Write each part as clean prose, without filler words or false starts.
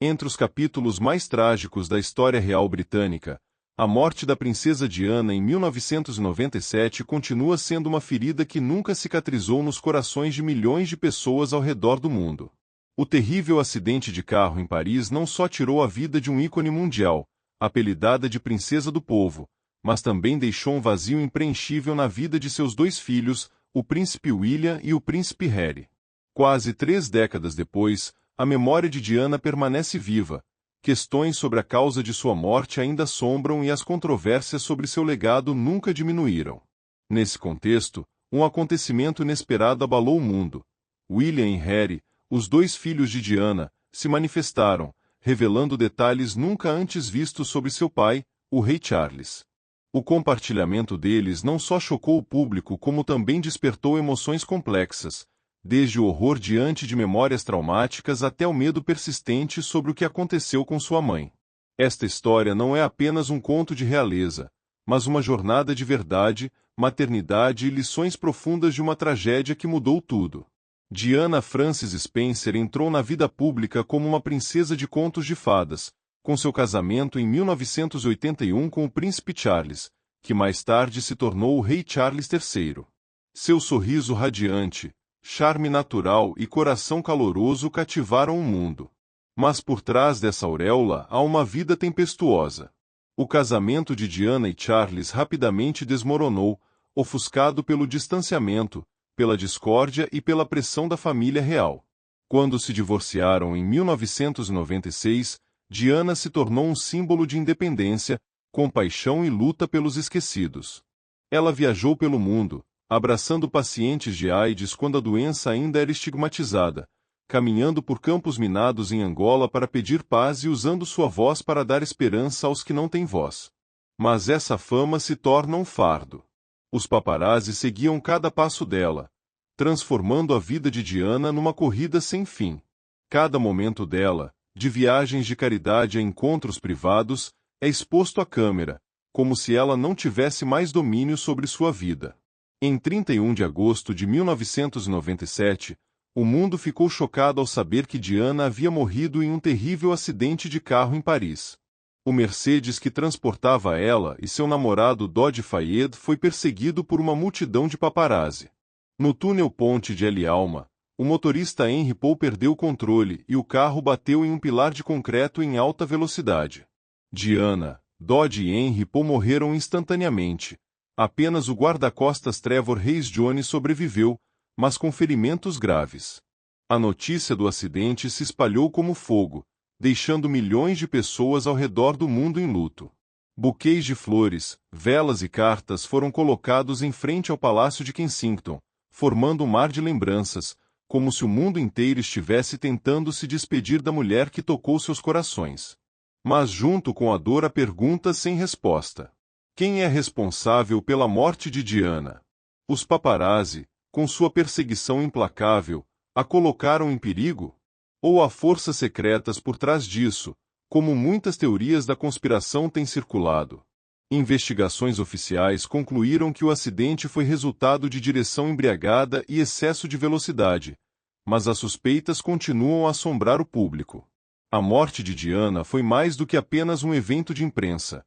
Entre os capítulos mais trágicos da história real britânica, a morte da princesa Diana em 1997 continua sendo uma ferida que nunca cicatrizou nos corações de milhões de pessoas ao redor do mundo. O terrível acidente de carro em Paris não só tirou a vida de um ícone mundial, apelidada de Princesa do Povo, mas também deixou um vazio impreenchível na vida de seus dois filhos, o príncipe William e o príncipe Harry. Quase 3 décadas depois, a memória de Diana permanece viva. Questões sobre a causa de sua morte ainda assombram e as controvérsias sobre seu legado nunca diminuíram. Nesse contexto, um acontecimento inesperado abalou o mundo. William e Harry, os dois filhos de Diana, se manifestaram, revelando detalhes nunca antes vistos sobre seu pai, o rei Charles. O compartilhamento deles não só chocou o público como também despertou emoções complexas, desde o horror diante de memórias traumáticas até o medo persistente sobre o que aconteceu com sua mãe. Esta história não é apenas um conto de realeza, mas uma jornada de verdade, maternidade e lições profundas de uma tragédia que mudou tudo. Diana Frances Spencer entrou na vida pública como uma princesa de contos de fadas, com seu casamento em 1981 com o príncipe Charles, que mais tarde se tornou o rei Charles III. Seu sorriso radiante, charme natural e coração caloroso cativaram o mundo. Mas por trás dessa auréola há uma vida tempestuosa. O casamento de Diana e Charles rapidamente desmoronou, ofuscado pelo distanciamento, pela discórdia e pela pressão da família real. Quando se divorciaram em 1996, Diana se tornou um símbolo de independência, compaixão e luta pelos esquecidos. Ela viajou pelo mundo, abraçando pacientes de AIDS quando a doença ainda era estigmatizada, caminhando por campos minados em Angola para pedir paz e usando sua voz para dar esperança aos que não têm voz. Mas essa fama se torna um fardo. Os paparazzi seguiam cada passo dela, transformando a vida de Diana numa corrida sem fim. Cada momento dela, de viagens de caridade a encontros privados, é exposto à câmera, como se ela não tivesse mais domínio sobre sua vida. Em 31 de agosto de 1997, o mundo ficou chocado ao saber que Diana havia morrido em um terrível acidente de carro em Paris. O Mercedes que transportava ela e seu namorado Dodi Fayed foi perseguido por uma multidão de paparazzi. No túnel Ponte de El Alma, o motorista Henry Paul perdeu o controle e o carro bateu em um pilar de concreto em alta velocidade. Diana, Dodi e Henry Paul morreram instantaneamente. Apenas o guarda-costas Trevor Hayes Jones sobreviveu, mas com ferimentos graves. A notícia do acidente se espalhou como fogo, deixando milhões de pessoas ao redor do mundo em luto. Buquês de flores, velas e cartas foram colocados em frente ao Palácio de Kensington, formando um mar de lembranças, como se o mundo inteiro estivesse tentando se despedir da mulher que tocou seus corações. Mas junto com a dor a pergunta sem resposta. Quem é responsável pela morte de Diana? Os paparazzi, com sua perseguição implacável, a colocaram em perigo? Ou há forças secretas por trás disso, como muitas teorias da conspiração têm circulado? Investigações oficiais concluíram que o acidente foi resultado de direção embriagada e excesso de velocidade, mas as suspeitas continuam a assombrar o público. A morte de Diana foi mais do que apenas um evento de imprensa.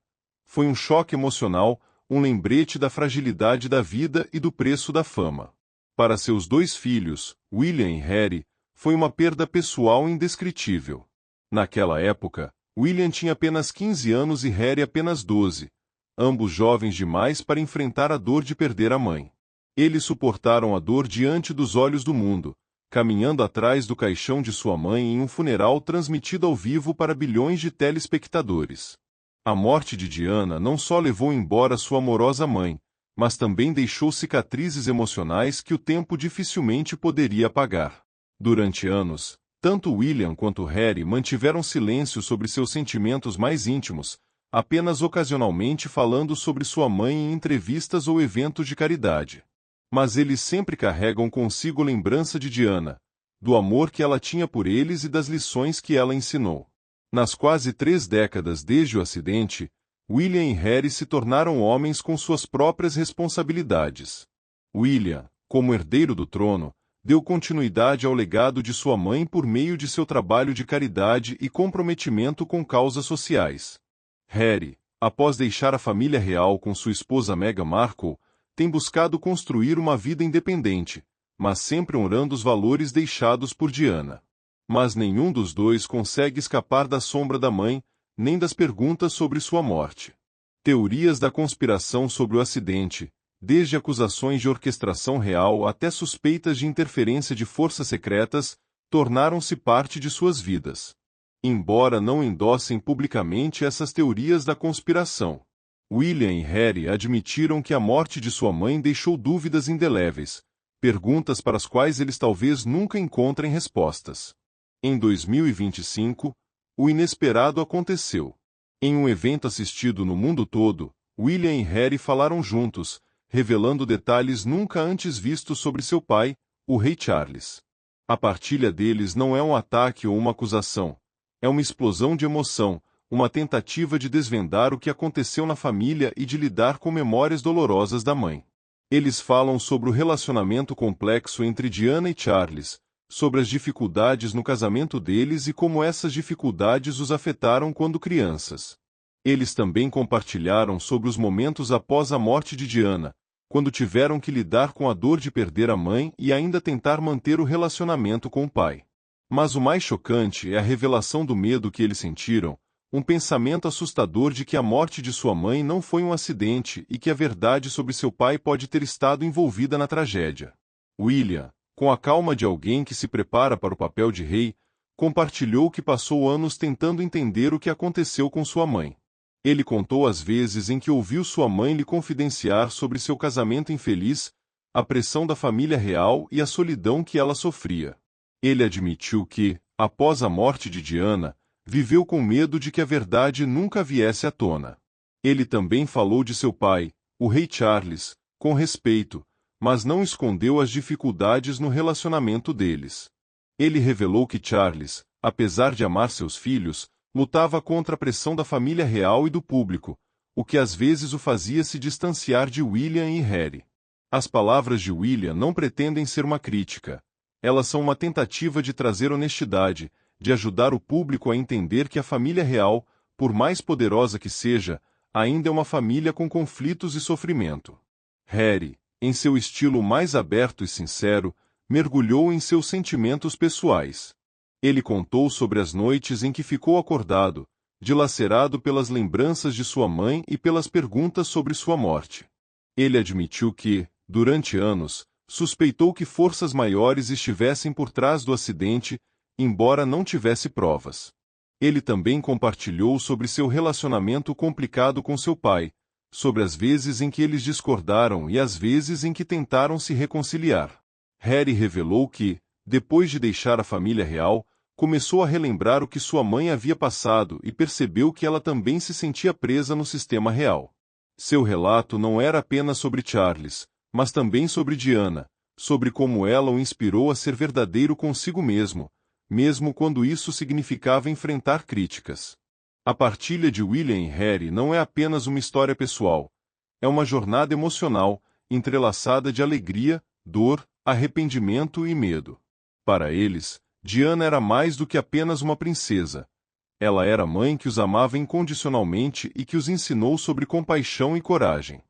Foi um choque emocional, um lembrete da fragilidade da vida e do preço da fama. Para seus dois filhos, William e Harry, foi uma perda pessoal indescritível. Naquela época, William tinha apenas 15 anos e Harry apenas 12, ambos jovens demais para enfrentar a dor de perder a mãe. Eles suportaram a dor diante dos olhos do mundo, caminhando atrás do caixão de sua mãe em um funeral transmitido ao vivo para bilhões de telespectadores. A morte de Diana não só levou embora sua amorosa mãe, mas também deixou cicatrizes emocionais que o tempo dificilmente poderia apagar. Durante anos, tanto William quanto Harry mantiveram silêncio sobre seus sentimentos mais íntimos, apenas ocasionalmente falando sobre sua mãe em entrevistas ou eventos de caridade. Mas eles sempre carregam consigo lembrança de Diana, do amor que ela tinha por eles e das lições que ela ensinou. Nas quase 3 décadas desde o acidente, William e Harry se tornaram homens com suas próprias responsabilidades. William, como herdeiro do trono, deu continuidade ao legado de sua mãe por meio de seu trabalho de caridade e comprometimento com causas sociais. Harry, após deixar a família real com sua esposa Meghan Markle, tem buscado construir uma vida independente, mas sempre honrando os valores deixados por Diana. Mas nenhum dos dois consegue escapar da sombra da mãe, nem das perguntas sobre sua morte. Teorias da conspiração sobre o acidente, desde acusações de orquestração real até suspeitas de interferência de forças secretas, tornaram-se parte de suas vidas. Embora não endossem publicamente essas teorias da conspiração, William e Harry admitiram que a morte de sua mãe deixou dúvidas indeléveis, perguntas para as quais eles talvez nunca encontrem respostas. Em 2025, o inesperado aconteceu. Em um evento assistido no mundo todo, William e Harry falaram juntos, revelando detalhes nunca antes vistos sobre seu pai, o rei Charles. A partilha deles não é um ataque ou uma acusação. É uma explosão de emoção, uma tentativa de desvendar o que aconteceu na família e de lidar com memórias dolorosas da mãe. Eles falam sobre o relacionamento complexo entre Diana e Charles, sobre as dificuldades no casamento deles e como essas dificuldades os afetaram quando crianças. Eles também compartilharam sobre os momentos após a morte de Diana, quando tiveram que lidar com a dor de perder a mãe e ainda tentar manter o relacionamento com o pai. Mas o mais chocante é a revelação do medo que eles sentiram, um pensamento assustador de que a morte de sua mãe não foi um acidente e que a verdade sobre seu pai pode ter estado envolvida na tragédia. William, com a calma de alguém que se prepara para o papel de rei, compartilhou que passou anos tentando entender o que aconteceu com sua mãe. Ele contou as vezes em que ouviu sua mãe lhe confidenciar sobre seu casamento infeliz, a pressão da família real e a solidão que ela sofria. Ele admitiu que, após a morte de Diana, viveu com medo de que a verdade nunca viesse à tona. Ele também falou de seu pai, o rei Charles, com respeito, mas não escondeu as dificuldades no relacionamento deles. Ele revelou que Charles, apesar de amar seus filhos, lutava contra a pressão da família real e do público, o que às vezes o fazia se distanciar de William e Harry. As palavras de William não pretendem ser uma crítica. Elas são uma tentativa de trazer honestidade, de ajudar o público a entender que a família real, por mais poderosa que seja, ainda é uma família com conflitos e sofrimento. Harry, em seu estilo mais aberto e sincero, mergulhou em seus sentimentos pessoais. Ele contou sobre as noites em que ficou acordado, dilacerado pelas lembranças de sua mãe e pelas perguntas sobre sua morte. Ele admitiu que, durante anos, suspeitou que forças maiores estivessem por trás do acidente, embora não tivesse provas. Ele também compartilhou sobre seu relacionamento complicado com seu pai, sobre as vezes em que eles discordaram e as vezes em que tentaram se reconciliar. Harry revelou que, depois de deixar a família real, começou a relembrar o que sua mãe havia passado e percebeu que ela também se sentia presa no sistema real. Seu relato não era apenas sobre Charles, mas também sobre Diana, sobre como ela o inspirou a ser verdadeiro consigo mesmo quando isso significava enfrentar críticas. A partilha de William e Harry não é apenas uma história pessoal, é uma jornada emocional, entrelaçada de alegria, dor, arrependimento e medo. Para eles, Diana era mais do que apenas uma princesa. Ela era a mãe que os amava incondicionalmente e que os ensinou sobre compaixão e coragem.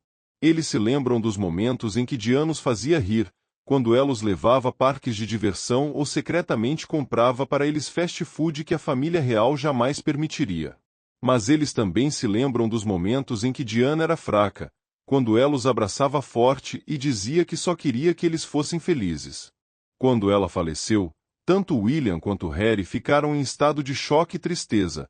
Eles se lembram dos momentos em que Diana os fazia rir, quando ela os levava a parques de diversão ou secretamente comprava para eles fast food que a família real jamais permitiria. Mas eles também se lembram dos momentos em que Diana era fraca, quando ela os abraçava forte e dizia que só queria que eles fossem felizes. Quando ela faleceu, tanto William quanto Harry ficaram em estado de choque e tristeza,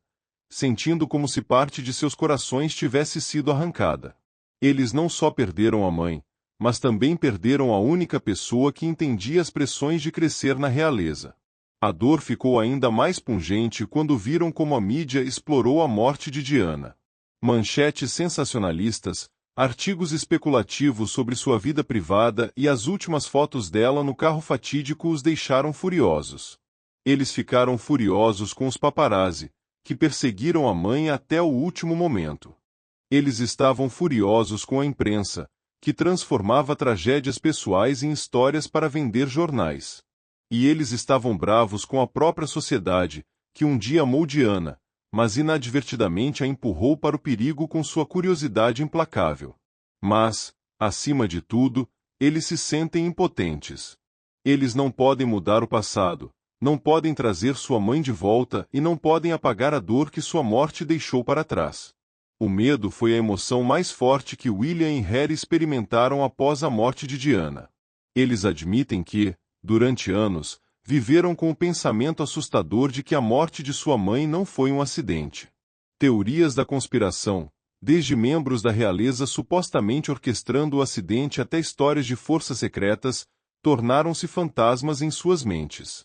sentindo como se parte de seus corações tivesse sido arrancada. Eles não só perderam a mãe, mas também perderam a única pessoa que entendia as pressões de crescer na realeza. A dor ficou ainda mais pungente quando viram como a mídia explorou a morte de Diana. Manchetes sensacionalistas, artigos especulativos sobre sua vida privada e as últimas fotos dela no carro fatídico os deixaram furiosos. Eles ficaram furiosos com os paparazzi, que perseguiram a mãe até o último momento. Eles estavam furiosos com a imprensa, que transformava tragédias pessoais em histórias para vender jornais. E eles estavam bravos com a própria sociedade, que um dia amou Diana, mas inadvertidamente a empurrou para o perigo com sua curiosidade implacável. Mas, acima de tudo, eles se sentem impotentes. Eles não podem mudar o passado, não podem trazer sua mãe de volta e não podem apagar a dor que sua morte deixou para trás. O medo foi a emoção mais forte que William e Harry experimentaram após a morte de Diana. Eles admitem que, durante anos, viveram com o pensamento assustador de que a morte de sua mãe não foi um acidente. Teorias da conspiração, desde membros da realeza supostamente orquestrando o acidente até histórias de forças secretas, tornaram-se fantasmas em suas mentes.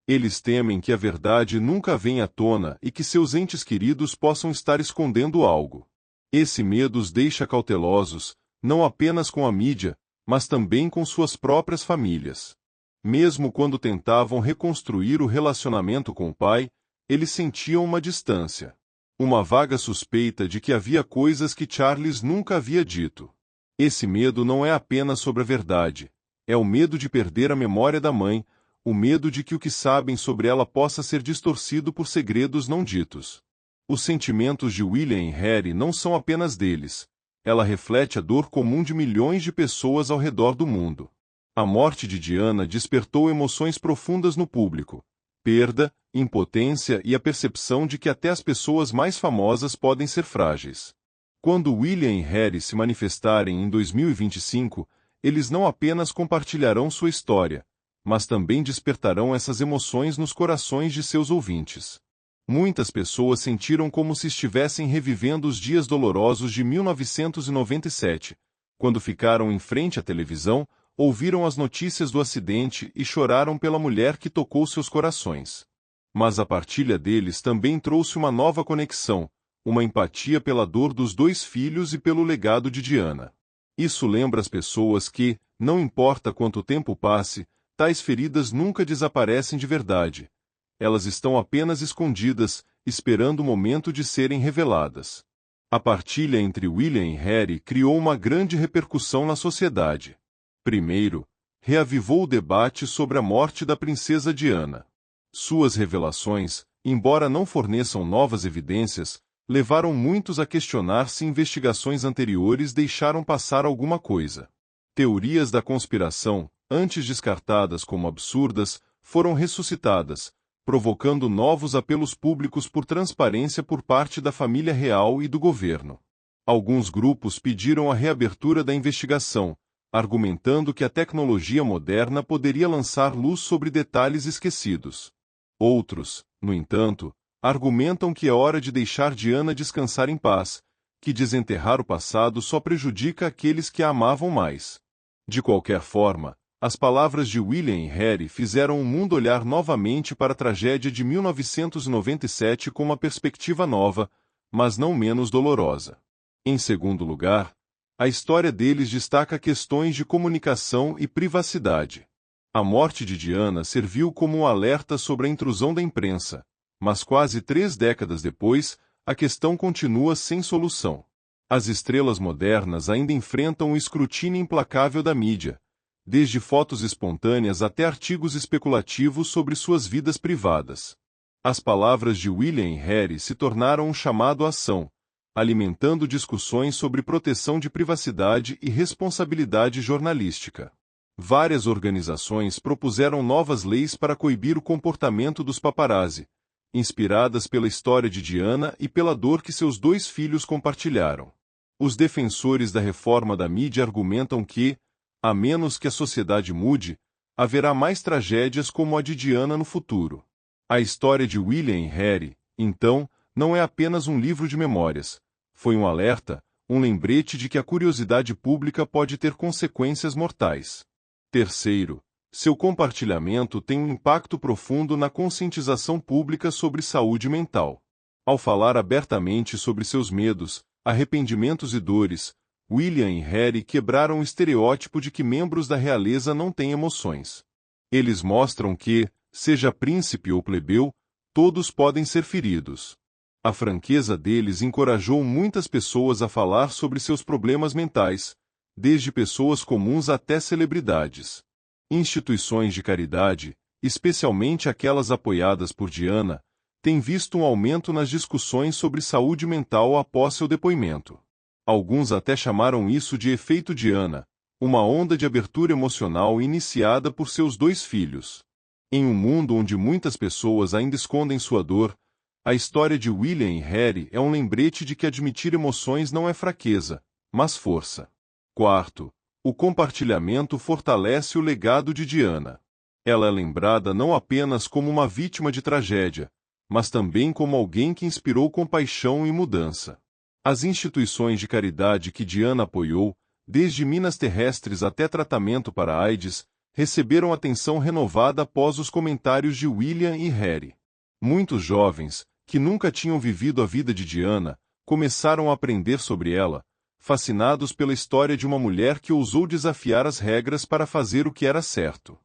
Eles temem que a verdade nunca venha à tona e que seus entes queridos possam estar escondendo algo. Esse medo os deixa cautelosos, não apenas com a mídia, mas também com suas próprias famílias. Mesmo quando tentavam reconstruir o relacionamento com o pai, eles sentiam uma distância. Uma vaga suspeita de que havia coisas que Charles nunca havia dito. Esse medo não é apenas sobre a verdade. É o medo de perder a memória da mãe, o medo de que o que sabem sobre ela possa ser distorcido por segredos não ditos. Os sentimentos de William e Harry não são apenas deles. Ela reflete a dor comum de milhões de pessoas ao redor do mundo. A morte de Diana despertou emoções profundas no público. Perda, impotência e a percepção de que até as pessoas mais famosas podem ser frágeis. Quando William e Harry se manifestarem em 2025, eles não apenas compartilharão sua história, mas também despertarão essas emoções nos corações de seus ouvintes. Muitas pessoas sentiram como se estivessem revivendo os dias dolorosos de 1997, quando ficaram em frente à televisão, ouviram as notícias do acidente e choraram pela mulher que tocou seus corações. Mas a partilha deles também trouxe uma nova conexão, uma empatia pela dor dos dois filhos e pelo legado de Diana. Isso lembra as pessoas que, não importa quanto tempo passe, tais feridas nunca desaparecem de verdade. Elas estão apenas escondidas, esperando o momento de serem reveladas. A partilha entre William e Harry criou uma grande repercussão na sociedade. Primeiro, reavivou o debate sobre a morte da princesa Diana. Suas revelações, embora não forneçam novas evidências, levaram muitos a questionar se investigações anteriores deixaram passar alguma coisa. Teorias da conspiração, antes descartadas como absurdas, foram ressuscitadas, provocando novos apelos públicos por transparência por parte da família real e do governo. Alguns grupos pediram a reabertura da investigação, argumentando que a tecnologia moderna poderia lançar luz sobre detalhes esquecidos. Outros, no entanto, argumentam que é hora de deixar Diana descansar em paz, que desenterrar o passado só prejudica aqueles que a amavam mais. De qualquer forma, as palavras de William e Harry fizeram o mundo olhar novamente para a tragédia de 1997 com uma perspectiva nova, mas não menos dolorosa. Em segundo lugar, a história deles destaca questões de comunicação e privacidade. A morte de Diana serviu como um alerta sobre a intrusão da imprensa, mas quase 3 décadas depois, a questão continua sem solução. As estrelas modernas ainda enfrentam o escrutínio implacável da mídia, desde fotos espontâneas até artigos especulativos sobre suas vidas privadas. As palavras de William e Harry se tornaram um chamado à ação, alimentando discussões sobre proteção de privacidade e responsabilidade jornalística. Várias organizações propuseram novas leis para coibir o comportamento dos paparazzi, inspiradas pela história de Diana e pela dor que seus 2 filhos compartilharam. Os defensores da reforma da mídia argumentam que, a menos que a sociedade mude, haverá mais tragédias como a de Diana no futuro. A história de William e Harry, então, não é apenas um livro de memórias. Foi um alerta, um lembrete de que a curiosidade pública pode ter consequências mortais. Terceiro, seu compartilhamento tem um impacto profundo na conscientização pública sobre saúde mental. Ao falar abertamente sobre seus medos, arrependimentos e dores, William e Harry quebraram o estereótipo de que membros da realeza não têm emoções. Eles mostram que, seja príncipe ou plebeu, todos podem ser feridos. A franqueza deles encorajou muitas pessoas a falar sobre seus problemas mentais, desde pessoas comuns até celebridades. Instituições de caridade, especialmente aquelas apoiadas por Diana, têm visto um aumento nas discussões sobre saúde mental após seu depoimento. Alguns até chamaram isso de efeito Diana, uma onda de abertura emocional iniciada por seus 2 filhos. Em um mundo onde muitas pessoas ainda escondem sua dor, a história de William e Harry é um lembrete de que admitir emoções não é fraqueza, mas força. Quarto, o compartilhamento fortalece o legado de Diana. Ela é lembrada não apenas como uma vítima de tragédia, mas também como alguém que inspirou compaixão e mudança. As instituições de caridade que Diana apoiou, desde minas terrestres até tratamento para a AIDS, receberam atenção renovada após os comentários de William e Harry. Muitos jovens, que nunca tinham vivido a vida de Diana, começaram a aprender sobre ela, fascinados pela história de uma mulher que ousou desafiar as regras para fazer o que era certo.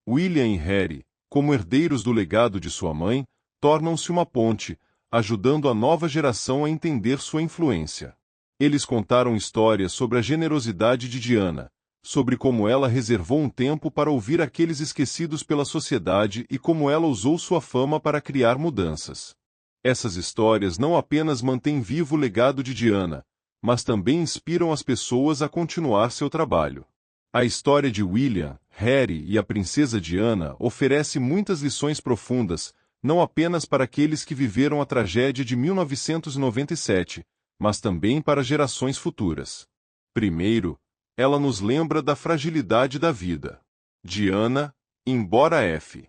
William e Harry, como herdeiros do legado de sua mãe, tornam-se uma ponte, ajudando a nova geração a entender sua influência. Eles contaram histórias sobre a generosidade de Diana, sobre como ela reservou um tempo para ouvir aqueles esquecidos pela sociedade e como ela usou sua fama para criar mudanças. Essas histórias não apenas mantêm vivo o legado de Diana, mas também inspiram as pessoas a continuar seu trabalho. A história de William, Harry e a princesa Diana oferece muitas lições profundas, não apenas para aqueles que viveram a tragédia de 1997, mas também para gerações futuras. Primeiro, ela nos lembra da fragilidade da vida. Diana, embora F.